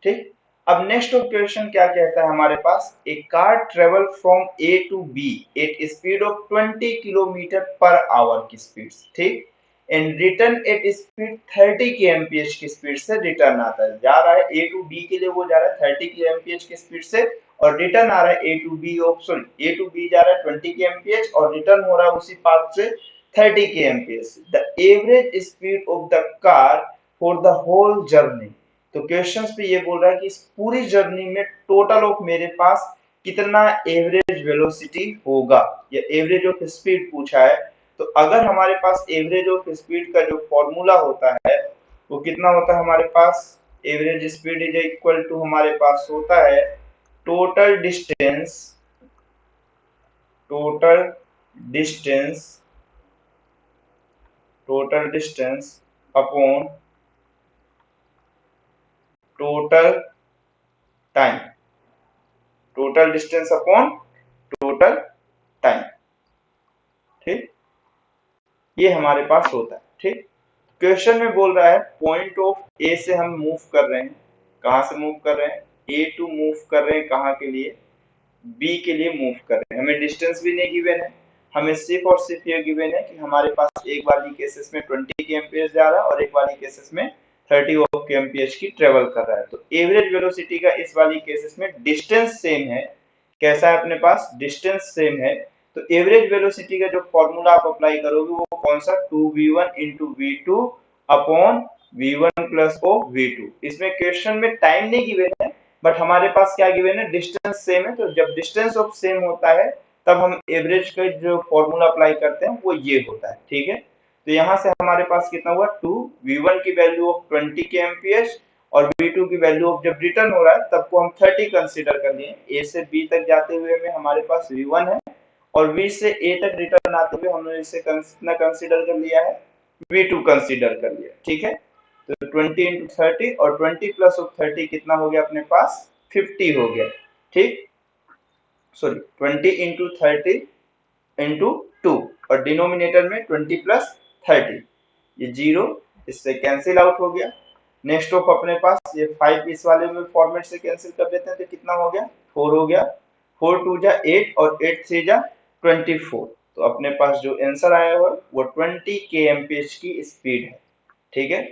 ठीक। अब next question क्या कहता है हमारे पास, a car travel from A to B at speed of 20 kilometre per hour की स्पीड, ठीक, and return at speed 30 kmph की स्पीड से रिटर्न आता है। जा रहा है ए टू बी के लिए, वो जा रहा है 30 kmph की स्पीड से, और रिटर्न आ रहा है A to B sorry A to B जा रहा है 20 kmph और रिटर्न हो रहा है उसी पाथ से 30 kmph। The average speed of the car for the whole journey. तो क्वेश्चंस पे ये बोल रहा है कि इस पूरी जर्नी में टोटल ऑफ मेरे पास कितना एवरेज वेलोसिटी होगा, या एवरेज ऑफ स्पीड पूछा है। तो अगर हमारे पास एवरेज ऑफ स्पीड का जो फॉर्मूला होता है वो कितना होता है हमारे पास, average speed is equal to हमारे पास होता है total distance, total distance, total distance upon total time, total distance upon total time, ठीक, ये हमारे पास होता है। ठीक, क्वेश्चन में बोल रहा है पॉइंट ऑफ ए से हम मूव कर रहे हैं, कहां से मूव कर रहे हैं, ए टू मूव कर रहे हैं, कहां के लिए, बी के लिए मूव कर रहे हैं। हमें डिस्टेंस भी नहीं गिवन है, हमें सिर्फ और सिर्फ ये गिवन है कि हमारे पास एक वाली केसेस में 20 kmph जा रहा है और एक वाली केसेस में 30 kmph की ट्रेवल कर रहा है। तो एवरेज वेलोसिटी का इस वाली केसेस में डिस्टेंस सेम है, कैसा है अपने पास, डिस्टेंस सेम है, तो एवरेज वेलोसिटी का जो फॉर्मूला आप अप्लाई करोगे वो कौन सा, 2v1 into v2 upon v1 plus O v2। इसमें क्वेश्चन में टाइम नहीं गिवन है बट हमारे पास क्या गिवन है, डिस्टेंस सेम है, तो जब डिस्टेंस ऑफ सेम होता है तब हम एवरेज का जो फॉर्मूला अप्लाई करते हैं वो ये होता है। ठीक है, तो यहाँ से हमारे पास कितना हुआ, 2v1 की वैल्यू ऑफ 20 kmph और v2 की वैल्यू ऑफ, जब रिटर्न हो रहा है तब को हम 30 कंसीडर कर लिए, a से b तक जाते हुए में हमारे पास v1 है और v से a तक रिटर्न आते हुए हमने इसे कितना कंसीडर कर लिया है, v2 कंसीडर कर लिया। ठीक है, तो 20 इंटू 30 और 20 प्लस ऑफ 30 कितना हो गया अपने पास, 50 हो गया। ठीक, सॉरी 20 इंटू 30 इंटू 2 और डिनोमिनेटर में 20 प्लस 30, ये जीरो इससे कैंसिल आउट हो गया। नेक्स्ट ऑफ अपने पास ये 5 इस वाले में फॉर्मेट से कैंसिल कर देते हैं तो कितना हो गया, 4 हो गया, 4 2 जा 8 और 8 3 जा 24। तो अपने पास जो आंसर आया है वो 20 kmph की स्पीड है। ठीक है,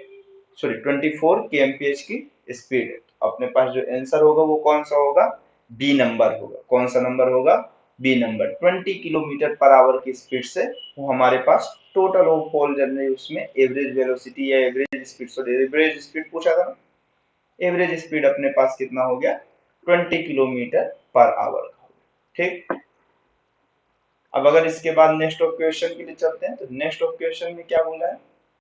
सॉरी 24 kmph की स्पीड है। अपने पास जो आंसर होगा वो कौन सा होगा, बी नंबर होगा। कौन सा नंबर होगा, B number. 20 kilometre per hour की स्पीड से वो हमारे पास टोटल ऑफ होल जर्नी, उसमें एवरेज वेलोसिटी या average speed, sorry average speed पूछा था, एवरेज स्पीड अपने पास कितना हो गया, 20 किलोमीटर पर आवर। ठीक, अब अगर इसके बाद नेक्स्ट ऑफ क्वेश्चन के लिए चलते हैं तो नेक्स्ट ऑफ क्वेश्चन में क्या बोला है,